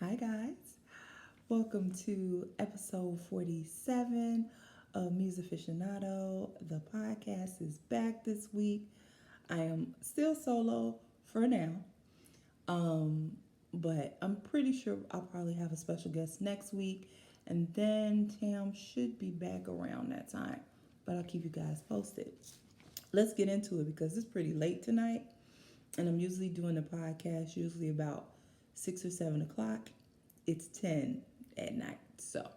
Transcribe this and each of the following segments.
Hi, guys. Welcome to episode 47 of Musaficionado. The podcast is back this week. I am still solo for now, um, but I'm pretty sure I'll probably have a special guest next week, and then Tam should be back around that time. But I'll keep you guys posted. Let's get into it because it's pretty late tonight, and I'm usually doing the podcast usually about 6 or 7 o'clock. It's 10 at night. So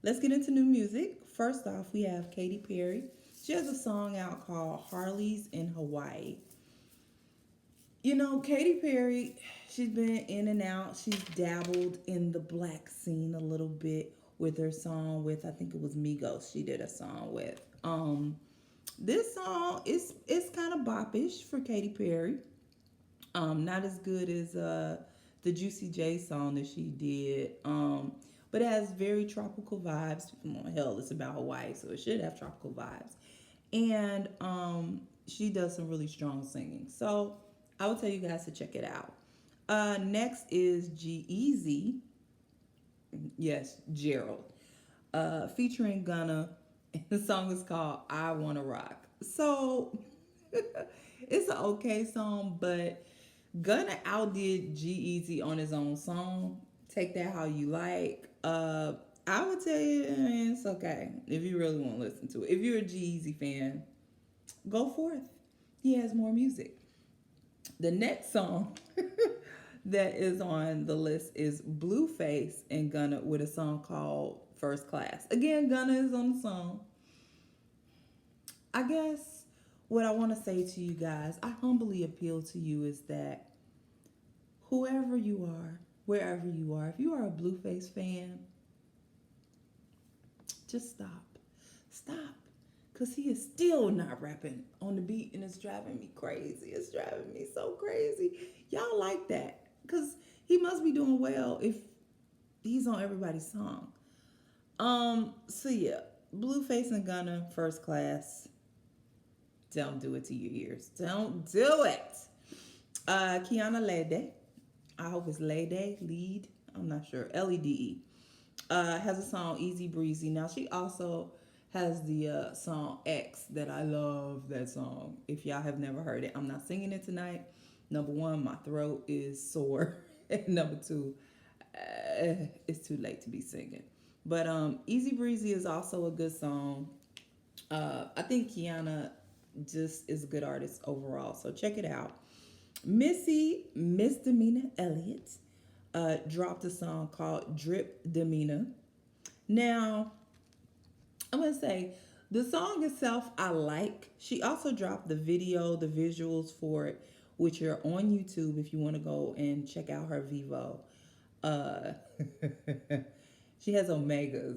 let's get into new music. First off, we have Katy Perry. She has a song out called Harley's in Hawaii. You know, Katy Perry, she's been in and out. She's dabbled in the black scene a little bit with her song with, I think it was Migos. She did a song with. This song is kind of boppish for Katy Perry. Not as good as the Juicy J song that she did. But it has very tropical vibes. Well, hell, it's about Hawaii, so it should have tropical vibes. And she does some really strong singing. So I would tell you guys to check it out. Next is G-Eazy. Yes, Gerald. Featuring Gunna. And the song is called I Wanna Rock. So it's an okay song, but Gunna outdid G-Eazy on his own song. Take that how you like. I would tell you it's okay if you really want to listen to it. If you're a G-Eazy fan, go forth. He has more music. The next song that is on the list is Blueface and Gunna with a song called First Class. Again, Gunna is on the song. I guess what I want to say to you guys, I humbly appeal to you is that whoever you are, wherever you are, if you are a Blueface fan, just stop. Stop. Because he is still not rapping on the beat and it's driving me crazy. It's driving me so crazy. Y'all like that. Because he must be doing well if he's on everybody's song. So yeah, Blueface and Gunna, First Class. Don't do it to your ears. Don't do it. Kiana Lede. I hope it's Lede, Lead. I'm not sure. Lede. Has a song Easy Breezy. Now she also has the song X that I love that song. If y'all have never heard it, I'm not singing it tonight. Number one, my throat is sore. And number two, it's too late to be singing. But Easy Breezy is also a good song. I think Kiana just is a good artist overall. So check it out. Missy Misdemeanor Elliott dropped a song called DripDemanor. Now, I'm going to say the song itself I like. She also dropped the video, the visuals for it, which are on YouTube if you want to go and check out her Vivo. Uh, she has Omega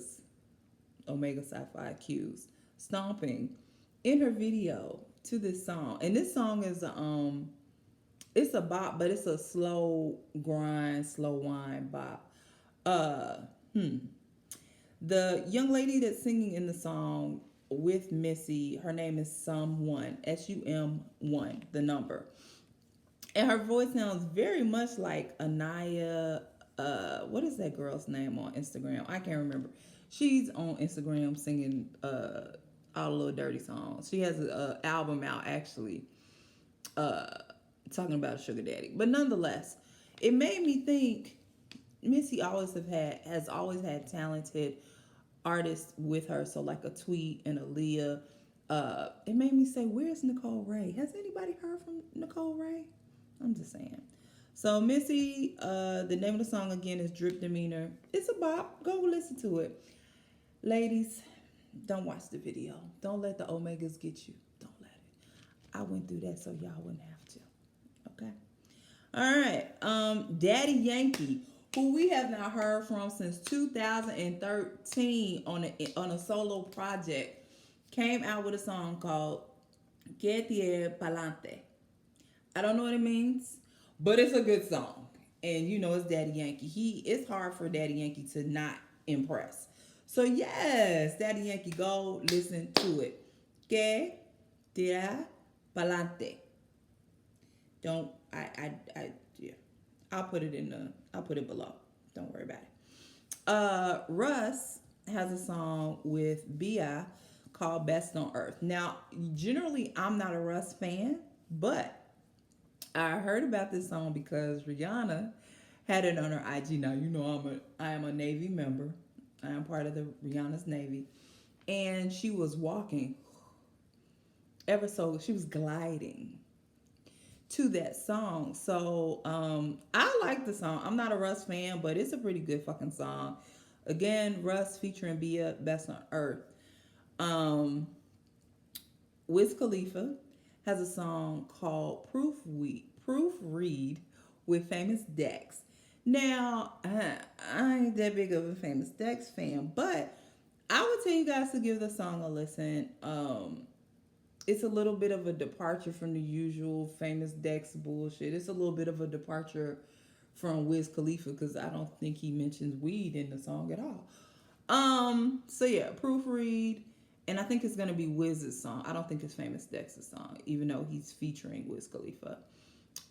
Sci-Fi Qs, stomping in her video to this song. And this song is it's a bop, but it's a slow grind, slow whine bop. Uh, hmm. The young lady that's singing in the song with Missy, her name is Sum1, SUM1, the number. And her voice sounds very much like Anaya. What is that girl's name on Instagram? I can't remember. She's on Instagram singing all the little dirty songs. She has an album out actually, uh, talking about a sugar daddy. But nonetheless, it made me think Missy has always had talented artists with her. So like a Tweet and a Leah. It made me say, where's Nicole Ray? Has anybody heard from Nicole Ray? I'm just saying. So Missy, the name of the song again is DripDemanor. It's a bop. Go listen to it. Ladies, don't watch the video. Don't let the Omegas get you. Don't let it. I went through that so y'all wouldn't have to. Okay. All right. Daddy Yankee, who we have not heard from since 2013 on a solo project, came out with a song called Que Tire Palante. I don't know what it means, but it's a good song. And you know it's Daddy Yankee. It's hard for Daddy Yankee to not impress. So yes, Daddy Yankee, go listen to it. Que Tire Palante. Don't yeah. I'll put it below. Don't worry about it. Russ has a song with Bi called "Best on Earth." Now, generally, I'm not a Russ fan, but I heard about this song because Rihanna had it on her IG. Now, you know I am a Navy member. I am part of the Rihanna's Navy, and she was walking ever so. She was gliding to that song. So I like the song. I'm not a Russ fan, but it's a pretty good fucking song. Again, Russ featuring Bia, "Best on Earth." Um, Wiz Khalifa has a song called Proofread with Famous Dex. Now, I ain't that big of a Famous Dex fan, but I would tell you guys to give the song a listen. It's a little bit of a departure from the usual Famous Dex bullshit. It's a little bit of a departure from Wiz Khalifa because I don't think he mentions weed in the song at all. So yeah, Proofread, and I think it's gonna be Wiz's song. I don't think it's Famous Dex's song, even though he's featuring Wiz Khalifa.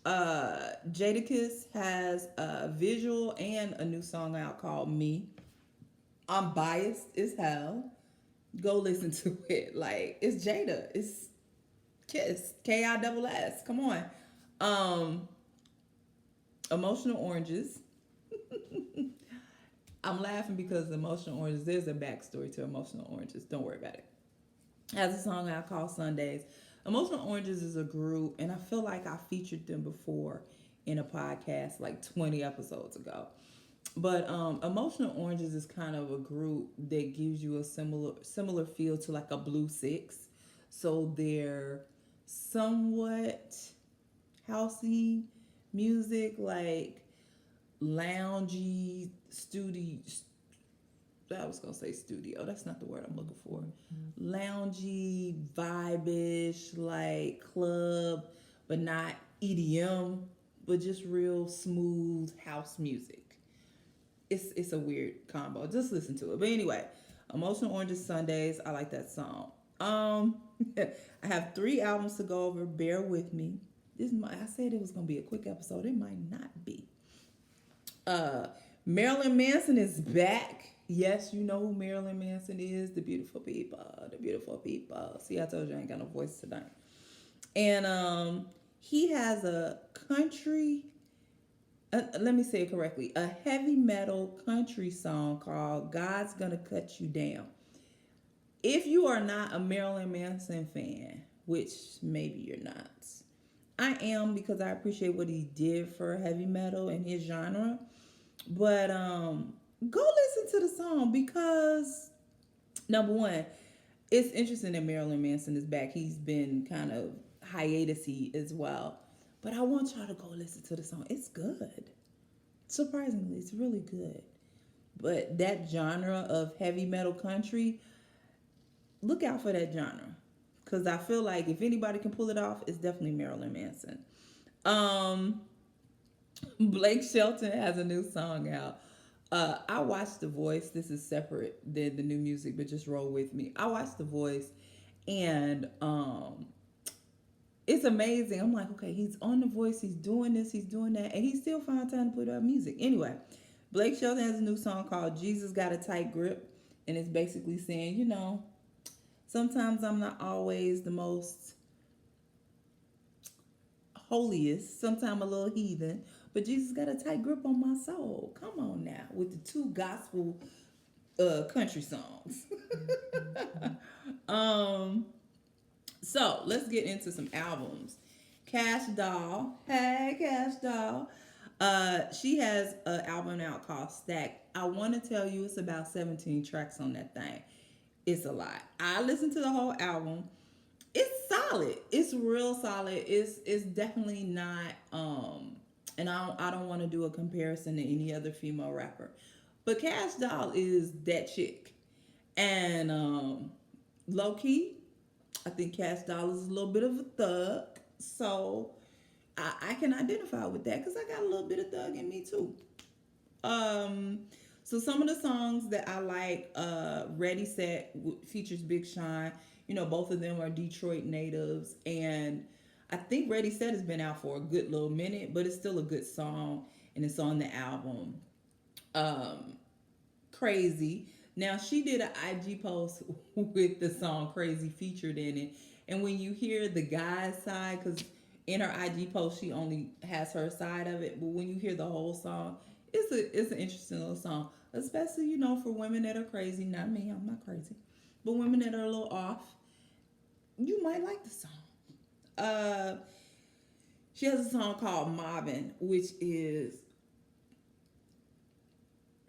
Jadakiss has a visual and a new song out called "Me." I'm biased as hell. Go listen to it. Like, it's Jada. It's Kiss. Kiss. Come on. Um, Emotional Oranges. I'm laughing because Emotional Oranges, there's a backstory to Emotional Oranges. Don't worry about it. Has a song out called Sundays. Emotional Oranges is a group, and I feel like I featured them before in a podcast like 20 episodes ago. But Emotional Oranges is kind of a group that gives you a similar feel to like a Blue Six. So they're somewhat housey music, like loungy studio. I was gonna say studio. That's not the word I'm looking for. Loungy, vibe-ish, like club, but not EDM, but just real smooth house music. It's a weird combo. Just listen to it. But anyway, Emotional Oranges Sundays. I like that song. I have 3 albums to go over. Bear with me. I said it was gonna be a quick episode. It might not be. Marilyn Manson is back. Yes, you know who Marilyn Manson is. The beautiful people. The beautiful people. See, I told you I ain't got no voice tonight. And he has a country. Let me say it correctly. A heavy metal country song called "God's Gonna Cut You Down." If you are not a Marilyn Manson fan, which maybe you're not, I am, because I appreciate what he did for heavy metal and his genre. But go listen to the song because, number one, it's interesting that Marilyn Manson is back. He's been kind of hiatusy as well. But I want y'all to go listen to the song. It's good. Surprisingly, it's really good. But that genre of heavy metal country, look out for that genre. Because I feel like if anybody can pull it off, it's definitely Marilyn Manson. Blake Shelton has a new song out. I watched The Voice. This is separate than the new music, but just roll with me. I watched The Voice, and it's amazing. I'm like, okay, he's on The Voice, he's doing this, he's doing that, and he still found time to put out music. Anyway, Blake Shelton has a new song called "Jesus Got a Tight Grip," and it's basically saying, sometimes I'm not always the most holiest, sometimes a little heathen, but Jesus got a tight grip on my soul. Come on now, with the 2 gospel country songs. So let's get into some albums. Kash Doll. Hey, Kash Doll. She has an album out called Stacked. I want to tell you it's about 17 tracks on that thing. It's a lot. I listened to the whole album. It's solid. It's real solid. It's definitely not and I don't want to do a comparison to any other female rapper. But Kash Doll is that chick. And low key, I think Kash Doll is a little bit of a thug. So I can identify with that because I got a little bit of thug in me too. So some of the songs that I like, Ready Set features Big Sean. Both of them are Detroit natives, and I think Ready Set has been out for a good little minute, but it's still a good song, and it's on the album. um, Crazy. Now she did an IG post with the song Crazy featured in it. And when you hear the guy's side, because in her IG post she only has her side of it, but when you hear the whole song, it's an interesting little song. Especially, for women that are crazy. Not me, I'm not crazy. But women that are a little off, you might like the song. Uh she has a song called Mobbin, which is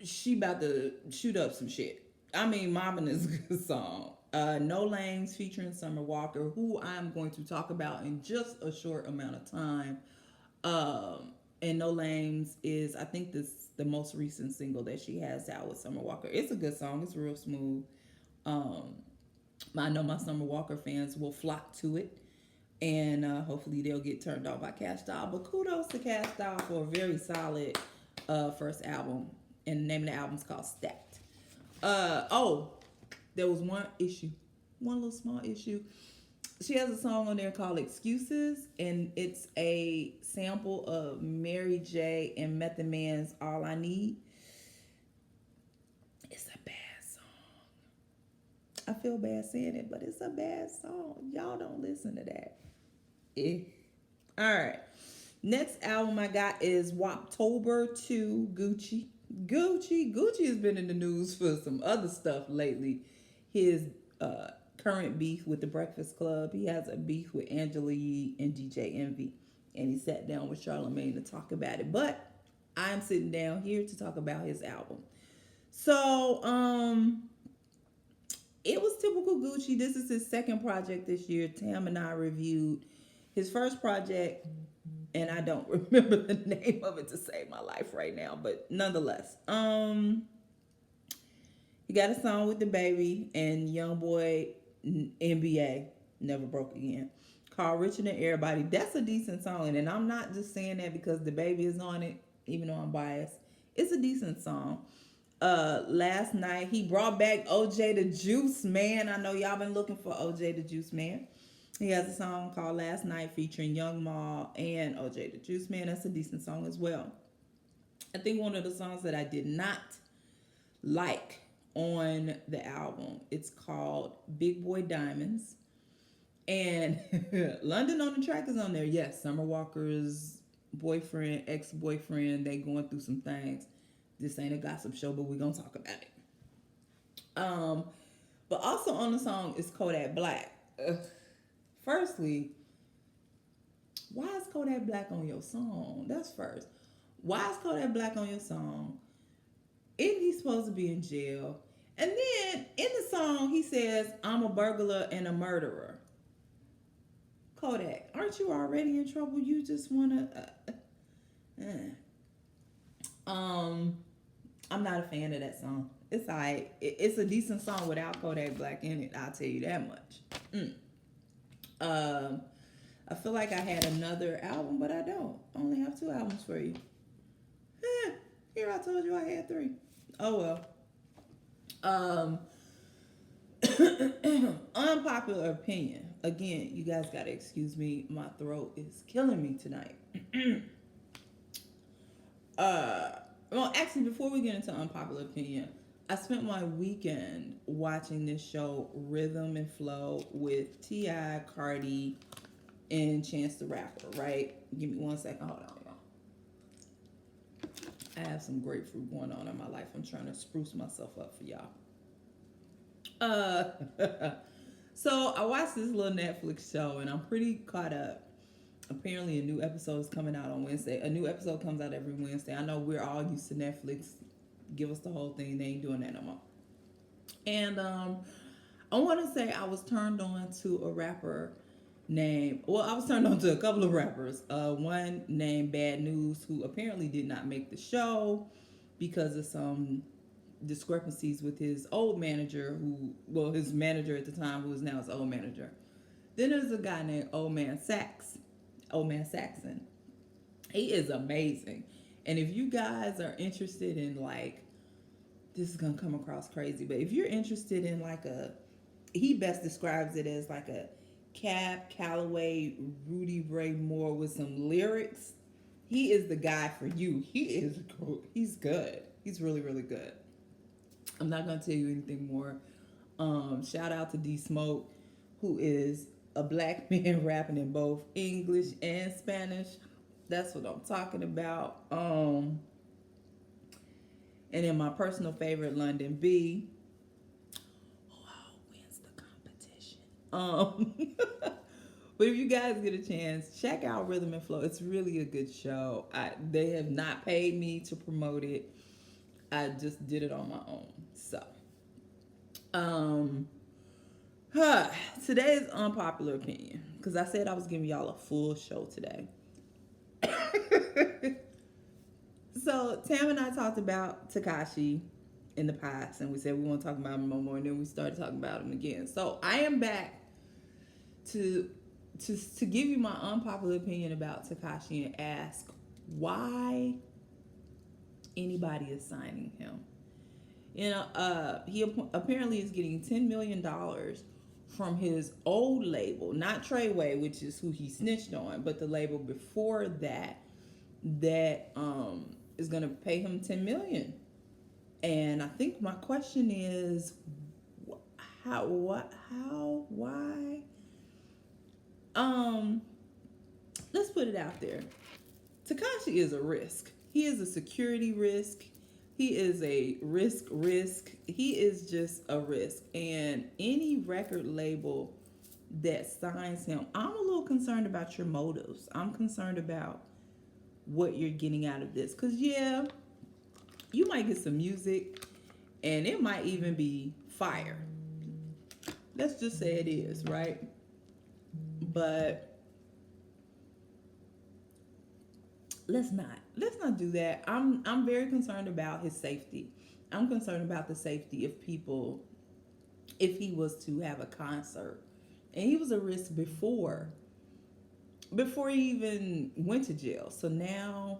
she about to shoot up some shit. I mean, Mobbin is a good song. No Lanes featuring Summer Walker, who I'm going to talk about in just a short amount of time. And No Lanes is, I think, the most recent single that she has out with Summer Walker. It's a good song. It's real smooth. Um, I know my Summer Walker fans will flock to it, and hopefully they'll get turned on by Kash Doll. But kudos to Kash Doll for a very solid first album, and the name of the album is called Stacked. There was one little small issue. She has a song on there called Excuses, and it's a sample of Mary J. and Method Man's All I Need. It's a bad song. I feel bad saying it, but it's a bad song. Y'all don't listen to that. All right. Next album I got is Woptober II, Gucci. Gucci has been in the news for some other stuff lately. His current beef with the Breakfast Club. He has a beef with Angela Yee and DJ Envy. And he sat down with Charlamagne to talk about it. But I'm sitting down here to talk about his album. So, it was typical Gucci. This is his second project this year. Tam and I reviewed his first project, and I don't remember the name of it to save my life right now, but nonetheless, he got a song with the baby and YoungBoy NBA, Never Broke Again, called Richer Than Everybody. That's a decent song, and I'm not just saying that because the baby is on it, even though I'm biased. It's a decent song. Last night he brought back OJ the Juice Man. I know y'all been looking for OJ the Juice Man. He has a song called Last Night featuring Young Maul and OJ the Juice Man. That's a decent song as well. I think one of the songs that I did not like on the album, it's called Big Boy Diamonds. And London on the Track is on there. Yes, Summer Walker's boyfriend, ex-boyfriend, they going through some things. This ain't a gossip show, but we're going to talk about it. But also on the song is Kodak Black. Firstly, why is Kodak Black on your song? That's first. Why is Kodak Black on your song? Isn't he supposed to be in jail? And then in the song, he says, I'm a burglar and a murderer. Kodak, aren't you already in trouble? You just want to... I'm not a fan of that song. It's alright. It's a decent song without Kodak Black in it. I'll tell you that much. I feel like I had another album, but I don't. I only have 2 albums for you. Here I told you I had 3. Oh well. Unpopular opinion. Again, you guys gotta excuse me. My throat is killing me tonight. Well, actually, before we get into unpopular opinion, I spent my weekend watching this show, Rhythm and Flow, with T.I., Cardi, and Chance the Rapper, right? Give me 1 second. Hold on, y'all. I have some grapefruit going on in my life. I'm trying to spruce myself up for y'all. So I watched this little Netflix show, and I'm pretty caught up. Apparently a new episode is coming out on Wednesday. A new episode comes out every Wednesday. I know we're all used to Netflix. Give us the whole thing. They ain't doing that no more. And I want to say I was turned on to a rapper named... Well, I was turned on to a couple of rappers. One named Bad News, who apparently did not make the show because of some discrepancies with his old manager, his manager at the time, who is now his old manager. Then there's a guy named Old Man Saxon. He is amazing. And if you guys are interested in, like, this is gonna come across crazy, but if you're interested in he best describes it as like a Cab Calloway, Rudy Ray Moore with some lyrics. He is the guy for you. He's good. He's really, really good. I'm not gonna tell you anything more. Shout out to D Smoke, who is a black man rapping in both English and Spanish. That's what I'm talking about. And then my personal favorite, London B, who wins the competition. But if you guys get a chance, check out Rhythm and Flow. It's really a good show. They have not paid me to promote it. I just did it on my own. So, today's unpopular opinion, because I said I was giving y'all a full show today. So Tam and I talked about Tekashi in the past, and we said we want to talk about him more, and then we started talking about him again. So I am back to give you my unpopular opinion about Tekashi and ask why anybody is signing him. You know, he apparently is getting $10 million from his old label, not Treyway, which is who he snitched on, but the label before that is going to pay him $10 million. And I think my question is, why? Let's put it out there. Tekashi is a risk. He is a security risk. He is a risk. He is just a risk. And any record label that signs him, I'm a little concerned about your motives. I'm concerned about what you're getting out of this. Because, yeah, you might get some music, and it might even be fire. Let's just say it is, right? But let's not do that. I'm very concerned about his safety. I'm concerned about the safety of people if he was to have a concert. And he was a risk before he even went to jail. So now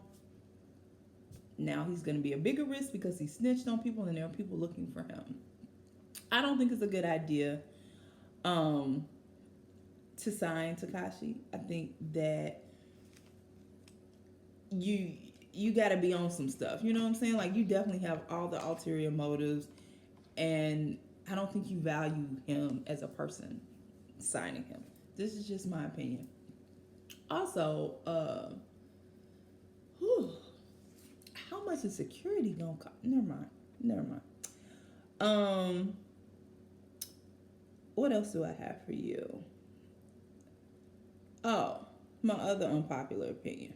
he's going to be a bigger risk because he snitched on people, and there are people looking for him. I don't think it's a good idea to sign Tekashi. I think that you got to be on some stuff. You know what I'm saying? Like, you definitely have all the ulterior motives, and I don't think you value him as a person signing him. This is just my opinion. Also, how much is security gonna cost? Never mind. What else do I have for you? Oh, my other unpopular opinion.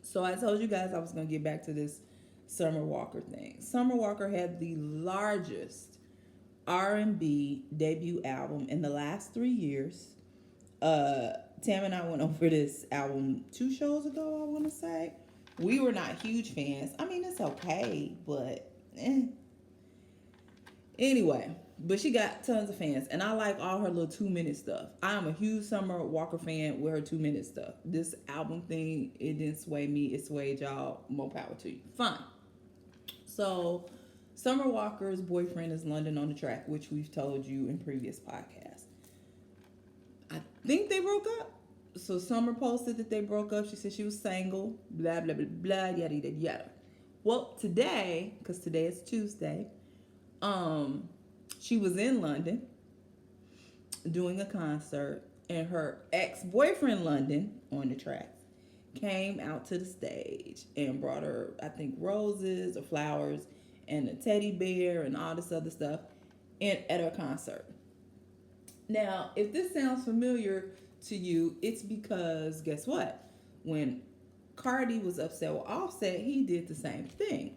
So I told you guys I was gonna get back to this Summer Walker thing. Summer Walker had the largest R&B debut album in the last 3 years. Tam and I went over this album 2 shows ago, I want to say. We were not huge fans. I mean, it's okay, but Anyway, but she got tons of fans, and I like all her little 2-minute stuff. I'm a huge Summer Walker fan with her 2-minute stuff. This album thing, it didn't sway me. It swayed y'all. More power to you. Fine. So, Summer Walker's boyfriend is London on the track, which we've told you in previous podcasts. I think they broke up. So Summer posted that they broke up. She said she was single, blah, blah, blah, blah, yada, yada, yada. Well, today, because today is Tuesday, she was in London doing a concert, and her ex-boyfriend, London, on the track, came out to the stage and brought her, I think, roses or flowers and a teddy bear and all this other stuff at her concert. Now, if this sounds familiar to you, it's because, guess what? When Cardi was upset with Offset, he did the same thing.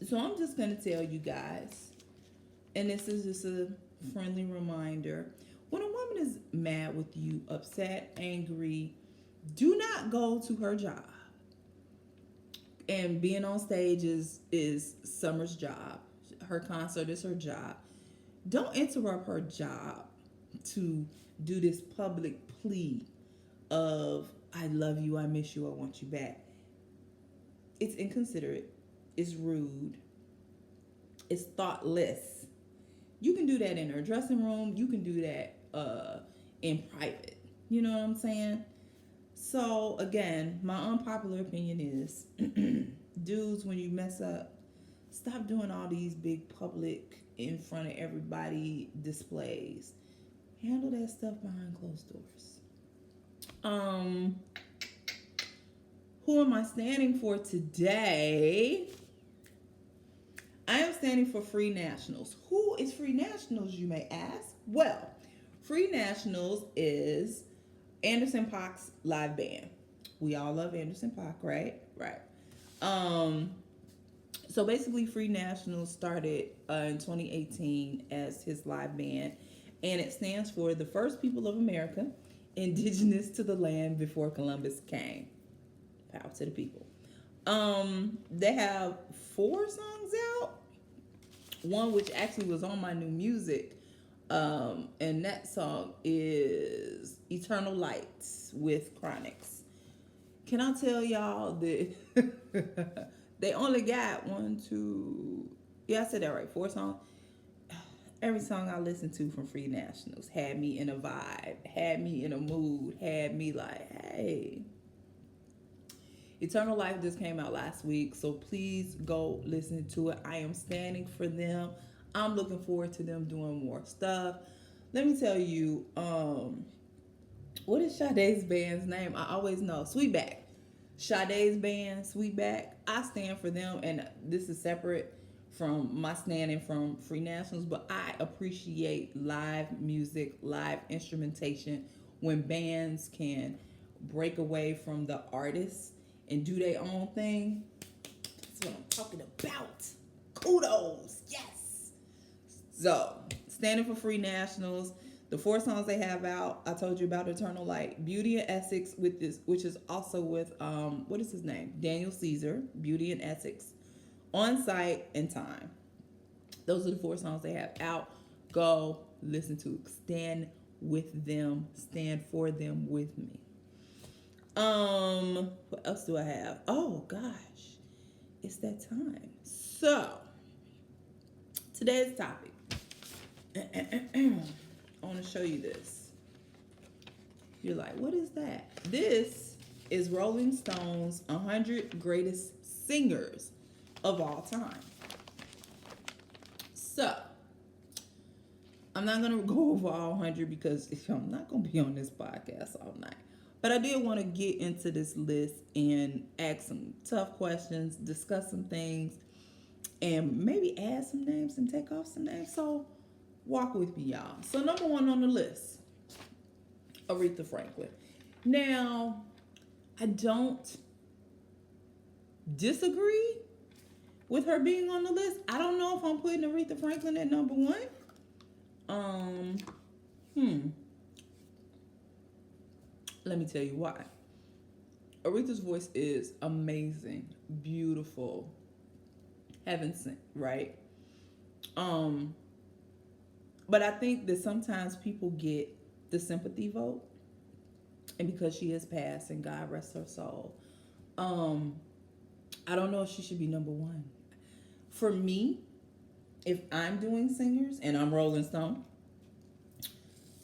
So I'm just going to tell you guys, and this is just a friendly reminder, when a woman is mad with you, upset, angry, do not go to her job. And being on stage is Summer's job. Her concert is her job. Don't interrupt her job to do this public plea of, I love you, I miss you, I want you back. It's inconsiderate. It's rude. It's thoughtless. You can do that in her dressing room. You can do that in private. You know what I'm saying? So, again, my unpopular opinion is dudes, when you mess up, stop doing all these big public in front of everybody displays. Handle that stuff behind closed doors. Um, who am I standing for today? I am standing for Free Nationals. Who is Free Nationals, you may ask? Well, Free Nationals is Anderson .Paak's live band. We all love Anderson .Paak, right? Right. So basically, Free Nationals started in 2018 as his live band, and it stands for the first people of America, indigenous to the land before Columbus came. Power to the people. They have 4 songs out. One which actually was on my new music, and that song is Eternal Lights with Chronics. Can I tell y'all that they only got 1, 2, yeah, I said that right, 4 songs. Every song I listened to from Free Nationals had me in a vibe, had me in a mood, had me like, hey. Eternal Life just came out last week, so please go listen to it. I am standing for them. I'm looking forward to them doing more stuff. Let me tell you, what is Sade's band's name? I always know. Sweetback. Sade's band, Sweetback. I stand for them, and this is separate from my standing from Free Nationals, but I appreciate live music, live instrumentation, when bands can break away from the artists and do their own thing. That's what I'm talking about. Kudos, yes. So, standing for Free Nationals. The 4 songs they have out, I told you about Eternal Light, Beauty and Essex with this, which is also with what is his name? Daniel Caesar, Beauty and Essex, On Site, and Time. Those are the 4 songs they have out. Go listen to. Stand with them. Stand for them with me. What else do I have? Oh gosh, it's that time. So today's topic. I want to show you this. You're like, what is that? This is Rolling Stone's 100 greatest singers of all time. So I'm not gonna go over all 100 because I'm not gonna be on this podcast all night. But I did want to get into this list and ask some tough questions, discuss some things, and maybe add some names and take off some names. So walk with me, y'all. So number 1 on the list, Aretha Franklin. Now, I don't disagree with her being on the list. I don't know if I'm putting Aretha Franklin at number 1. Let me tell you why. Aretha's voice is amazing, beautiful, heaven sent, right? But I think that sometimes people get the sympathy vote, and because she has passed and God rest her soul, I don't know if she should be number 1. For me, if I'm doing singers and I'm Rolling Stone,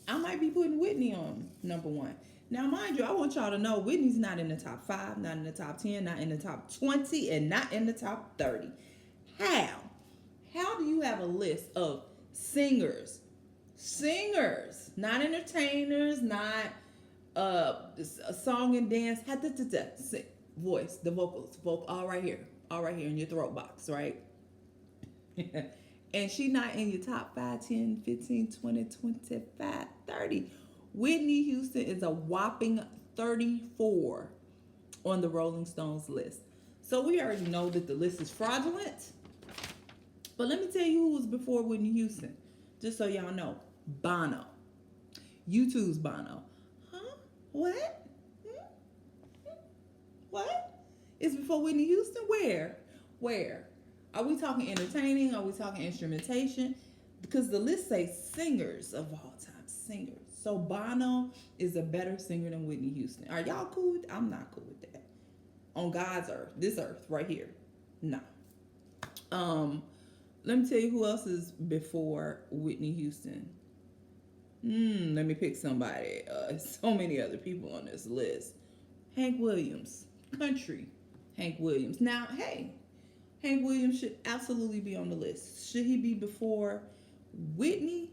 I might be putting Whitney on number 1. Now, mind you, I want y'all to know Whitney's not in the top 5, not in the top 10, not in the top 20, and not in the top 30. How? How do you have a list of singers, not entertainers, not a song and dance, voice, the vocals, all right here in your throat box, right? And she not in your top 5, 10, 15, 20, 25, 30. Whitney Houston is a whopping 34 on the Rolling Stones list. So we already know that the list is fraudulent. But let me tell you who was before Whitney Houston, just so y'all know. Bono. U2's Bono. Huh? What? What? It's before Whitney Houston? Where? Are we talking entertaining? Are we talking instrumentation? Because the list says singers of all time. Singers. So Bono is a better singer than Whitney Houston. Are y'all cool with that? I'm not cool with that. On God's earth. This earth right here. No. Let me tell you who else is before Whitney Houston. Let me pick somebody. So many other people on this list. Hank Williams. Country. Hank Williams. Now, hey, Hank Williams should absolutely be on the list. Should he be before Whitney?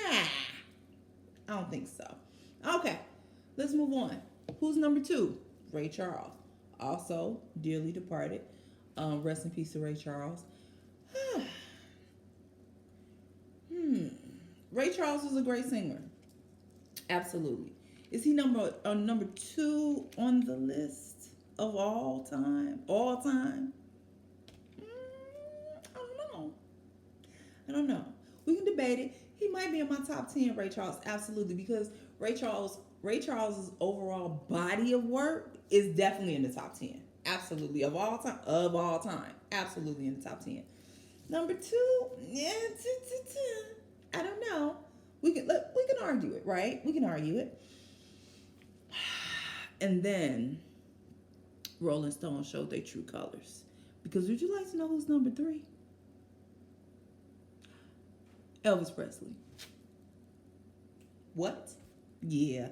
Nah, I don't think so. Okay, let's move on. Who's number 2? Ray Charles. Also, dearly departed. Rest in peace to Ray Charles. Ray Charles was a great singer. Absolutely. Is he number 2 on the list of all time? All time? I don't know. We can debate it. He might be in my top 10, Ray Charles. Absolutely. Because Ray Charles's overall body of work is definitely in the top 10. Absolutely. Of all time. Absolutely in the top 10. Number 2, yeah, I don't know. We can argue it, right? We can argue it. And then Rolling Stone showed their true colors. Because would you like to know who's number 3? Elvis Presley. What? Yeah.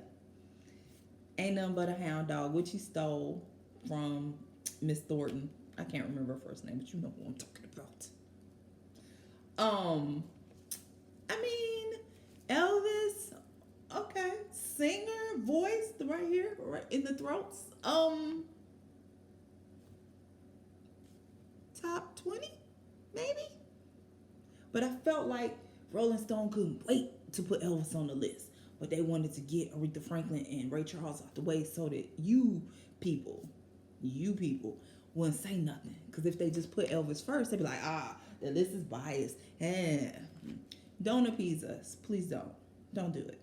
Ain't nothing but a hound dog, which he stole from Miss Thornton. I can't remember her first name, but you know who I'm talking about. I mean, Elvis, okay, singer, voice, right here, right in the throats. Top 20, maybe. But I felt like Rolling Stone couldn't wait to put Elvis on the list, but they wanted to get Aretha Franklin and Ray Charles out the way so that you people wouldn't say nothing. Because if they just put Elvis first, they'd be like, the list is biased. Don't appease us. Please don't. Don't do it.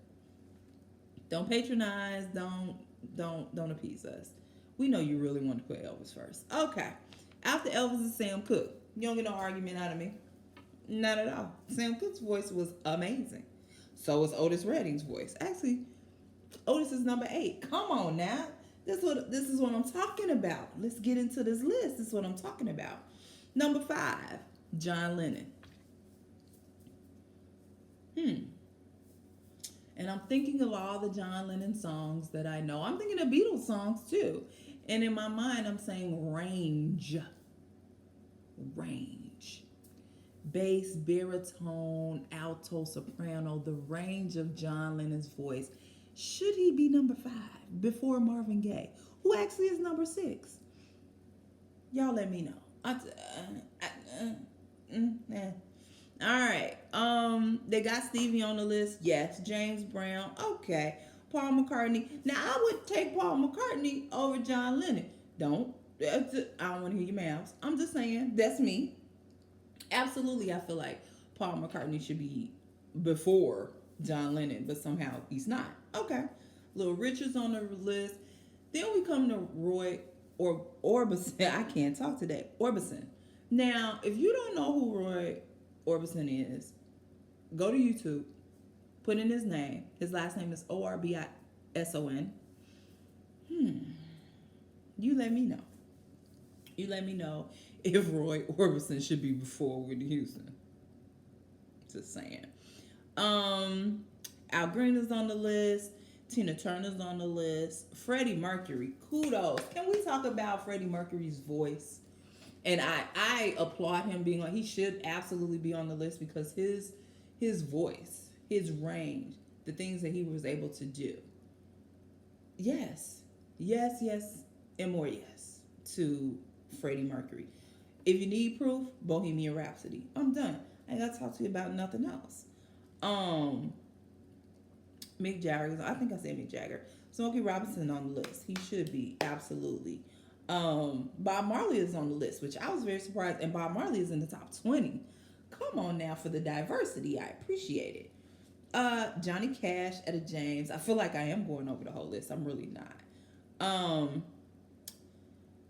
Don't patronize. Don't appease us. We know you really want to put Elvis first. Okay. After Elvis is Sam Cooke. You don't get no argument out of me. Not at all. Sam Cooke's voice was amazing. So was Otis Redding's voice. Actually, Otis is number 8. Come on now. This is what I'm talking about. Let's get into this list. This is what I'm talking about. Number 5, John Lennon. And I'm thinking of all the John Lennon songs that I know. I'm thinking of Beatles songs too. And in my mind, I'm saying range. Bass, baritone, alto, soprano, the range of John Lennon's voice. Should he be number 5 before Marvin Gaye, who actually is number 6? Y'all let me know. All right. They got Stevie on the list. Yes. James Brown. Okay. Paul McCartney. Now, I would take Paul McCartney over John Lennon. I don't want to hear your mouths. I'm just saying. That's me. Absolutely, I feel like Paul McCartney should be before John Lennon, but somehow he's not. Okay. Little Richard's on the list. Then we come to Roy Orbison. I can't talk today. Orbison. Now, if you don't know who Roy Orbison is, go to YouTube, put in his name. His last name is Orbison. You let me know. You let me know if Roy Orbison should be before Whitney Houston. Just saying. Al Green is on the list. Tina Turner's on the list. Freddie Mercury. Kudos. Can we talk about Freddie Mercury's voice? And I applaud him being like, he should absolutely be on the list because his voice, his range, the things that he was able to do. Yes, and more yes to Freddie Mercury. If you need proof, Bohemian Rhapsody. I'm done. I ain't got to talk to you about nothing else. Mick Jagger. I think I said Mick Jagger. Smokey Robinson on the list. He should be, absolutely. Bob Marley is on the list, which I was very surprised. And Bob Marley is in the top 20. Come on now for the diversity. I appreciate it. Johnny Cash, Etta James. I feel like I am going over the whole list. I'm really not.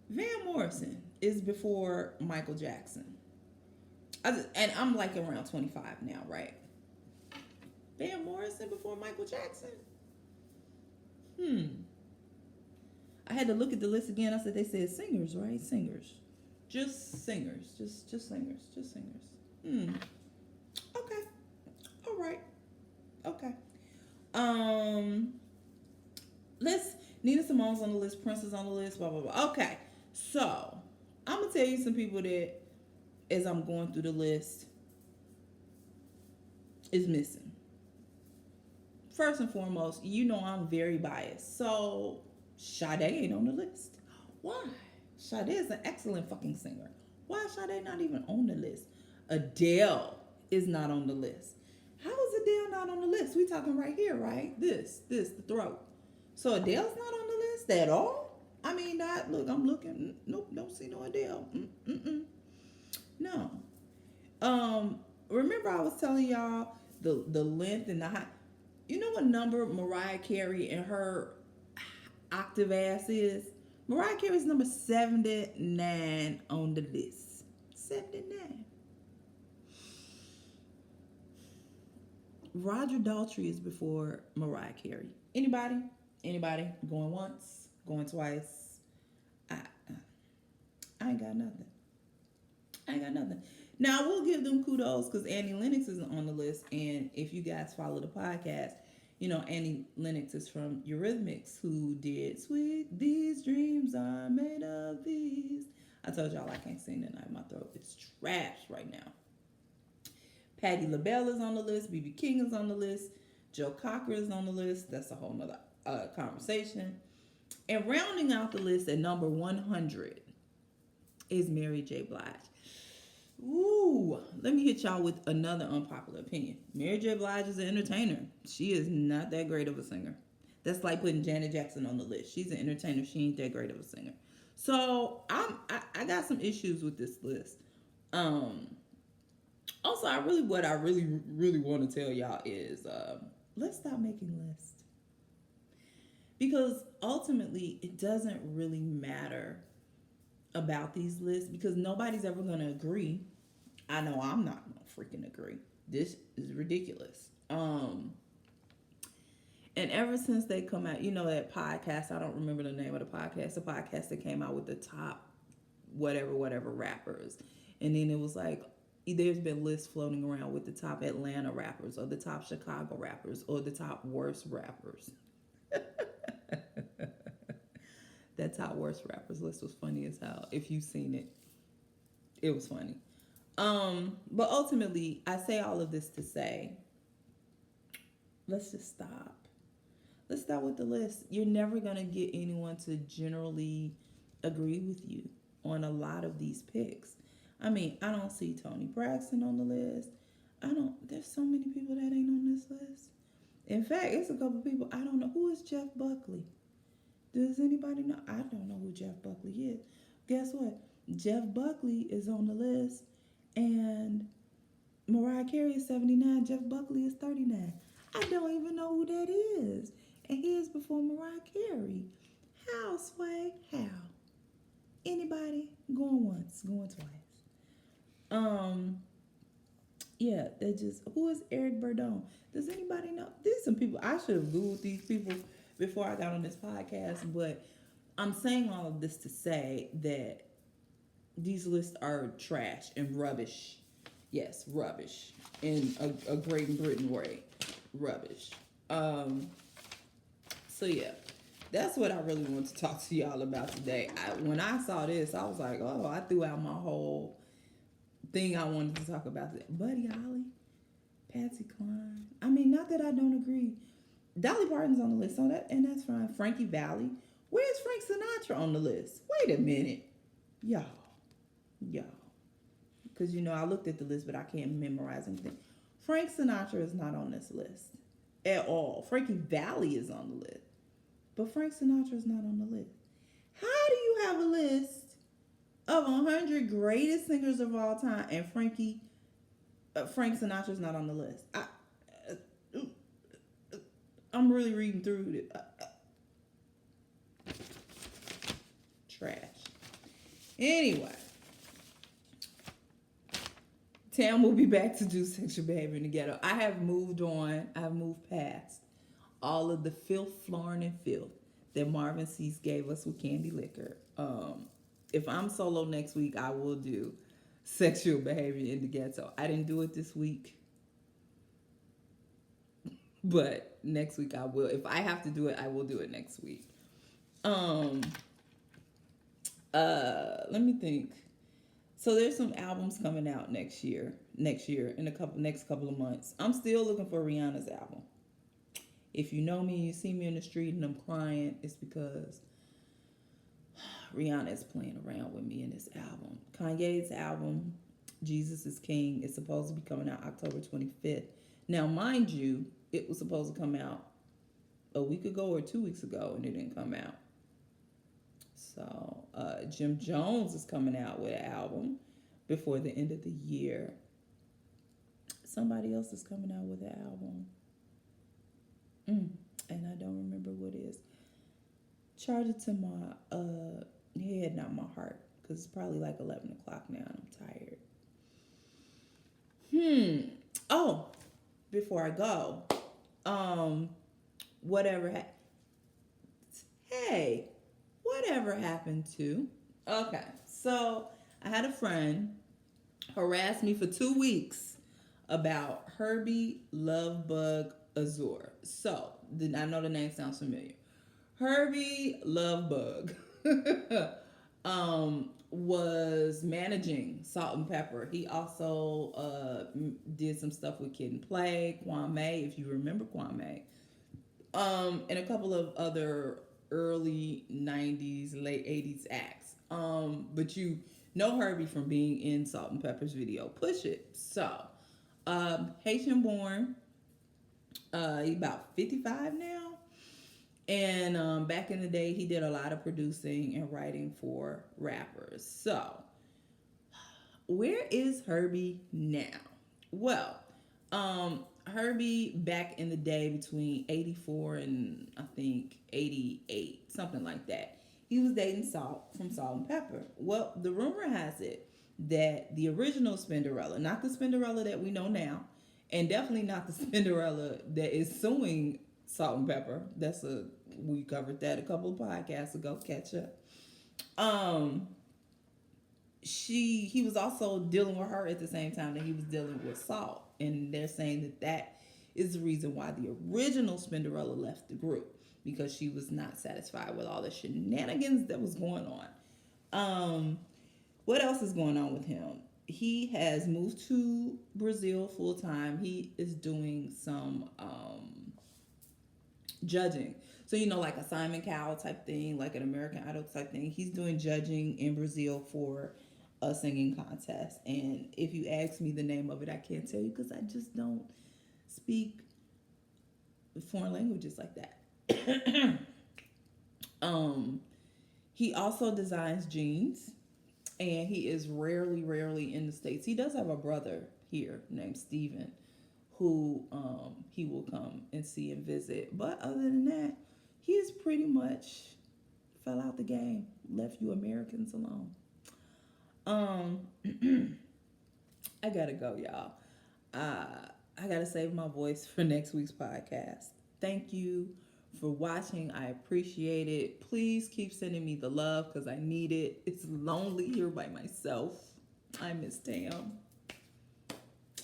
Van Morrison is before Michael Jackson. And I'm like around 25 now, right? Van Morrison before Michael Jackson? I had to look at the list again. I said they said singers, right? Singers. Just singers. Just singers. Just singers. Okay. All right. Okay. Nina Simone's on the list. Prince is on the list. Blah blah blah. Okay, so I'm gonna tell you some people that, as I'm going through the list, is missing. First and foremost, you know I'm very biased. So Sade ain't on the list. Why? Sade is an excellent fucking singer. Why is Sade not even on the list? Adele is not on the list. How is Adele not on the list? We talking right here, right? The throat. So Adele's not on the list at all? I mean, not, look, I'm looking. Nope, don't see no Adele. No. Remember I was telling y'all the length and the height. You know what number Mariah Carey and her octave ass is? Mariah Carey's number 79 on the list. 79. Roger Daltrey is before Mariah Carey. Anybody? Anybody? Going once? Going twice? I ain't got nothing. I ain't got nothing. Now, I will give them kudos because Annie Lennox isn't on the list. And if you guys follow the podcast, you know Annie Lennox is from Eurythmics, who did Sweet These Dreams Are Made of These. I told y'all I can't sing tonight. My throat is trash right now. Patti LaBelle is on the list. B.B. King is on the list. Joe Cocker is on the list. That's a whole nother conversation. And rounding out the list at number 100 is Mary J. Blige. Ooh, let me hit y'all with another unpopular opinion. Mary J. Blige is an entertainer. She is not that great of a singer. That's like putting Janet Jackson on the list. She's an entertainer. She ain't that great of a singer. So I got some issues with this list. Also, what I really want to tell y'all is let's stop making lists. Because ultimately, it doesn't really matter about these lists because nobody's ever going to agree. I know I'm not going to freaking agree. This is ridiculous. And ever since they come out, you know that podcast, I don't remember the name of the podcast that came out with the top whatever rappers. And then it was like, there's been lists floating around with the top Atlanta rappers or the top Chicago rappers or the top worst rappers. That top worst rappers list was funny as hell. If you've seen it, it was funny. But ultimately, I say all of this to say, let's just stop. Let's start with the list. You're never going to get anyone to generally agree with you on a lot of these picks. I mean, I don't see Toni Braxton on the list. There's so many people that ain't on this list. In fact, it's a couple people, I don't know. Who is Jeff Buckley? Does anybody know? I don't know who Jeff Buckley is. Guess what? Jeff Buckley is on the list, and Mariah Carey is 79. Jeff Buckley is 39. I don't even know who that is. And he is before Mariah Carey. How, Sway? How? Anybody? Going once, going twice. Yeah, they just, who is Eric Burdon? Does anybody know? There's some people, I should have Googled these people before I got on this podcast, but I'm saying all of this to say that these lists are trash and rubbish. Yes, rubbish. In a Great Britain way. Rubbish. So yeah, that's what I really want to talk to y'all about today. When I saw this, I was like, oh, I threw out my whole thing I wanted to talk about today. Buddy Holly, Patsy Cline. I mean, not that I don't agree. Dolly Parton's on the list, and that's fine. Frankie Valli. Where's Frank Sinatra on the list? Wait a minute. Y'all. Because, I looked at the list, but I can't memorize anything. Frank Sinatra is not on this list at all. Frankie Valli is on the list, but Frank Sinatra is not on the list. How do you have a list of 100 greatest singers of all time and Frank Sinatra is not on the list? I'm really reading through it. Trash. Anyway. Tam will be back to do sexual behavior in the ghetto. I have moved on. I've moved past all of the filth, flooring, and filth that Marvin Cease gave us with Candy Liquor. If I'm solo next week, I will do sexual behavior in the ghetto. I didn't do it this week, but next week I will. If I have to do it, I will do it next week. Um, Let me think. So there's some albums coming out next year. Next year, in next couple of months. I'm still looking for Rihanna's album. If you know me, you see me in the street and I'm crying, it's because Rihanna is playing around with me in this album. Kanye's album, Jesus is King, is supposed to be coming out October 25th. Now, mind you, it was supposed to come out a week ago or 2 weeks ago, and it didn't come out. So, Jim Jones is coming out with an album before the end of the year. Somebody else is coming out with an album. And I don't remember what it is. Charge it to my head, not my heart, because it's probably like 11 o'clock now and I'm tired. Oh, before I go, whatever happened to, okay, so I had a friend harass me for 2 weeks about Herbie Lovebug Azure. So, I know the name sounds familiar. Herbie Lovebug was managing Salt and Pepper. He also did some stuff with Kid and Play, Kwame, if you remember Kwame, and a couple of other early 90s, late 80s acts. But you know Herbie from being in Salt and Pepper's video Push It. So, Haitian born, he's about 55 now. And back in the day, he did a lot of producing and writing for rappers. So, where is Herbie now? Well, Herbie back in the day between 84 and I think 88, something like that, he was dating Salt from Salt and Pepper. Well, the rumor has it that the original Spinderella, not the Spinderella that we know now, and definitely not the Spinderella that is suing Salt and Pepper. We covered that a couple of podcasts ago. Catch up. He was also dealing with her at the same time that he was dealing with Salt, and they're saying that is the reason why the original Spinderella left the group, because she was not satisfied with all the shenanigans that was going on. What else is going on with him? He has moved to Brazil full time. He is doing some judging. So, like a Simon Cowell type thing, like an American Idol type thing. He's doing judging in Brazil for a singing contest. And if you ask me the name of it, I can't tell you because I just don't speak foreign languages like that. He also designs jeans, and he is rarely in the States. He does have a brother here named Steven, who he will come and see and visit. But other than that, he's pretty much fell out the game, left you Americans alone. I gotta go, y'all. I gotta save my voice for next week's podcast. Thank you for watching. I appreciate it. Please keep sending me the love because I need it. It's lonely here by myself. I miss Tam,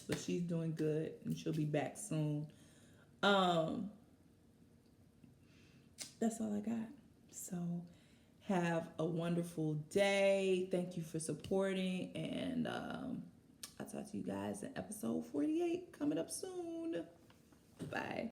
but she's doing good and she'll be back soon. That's all I got. So have a wonderful day. Thank you for supporting, and I'll talk to you guys in episode 48 coming up soon. Bye.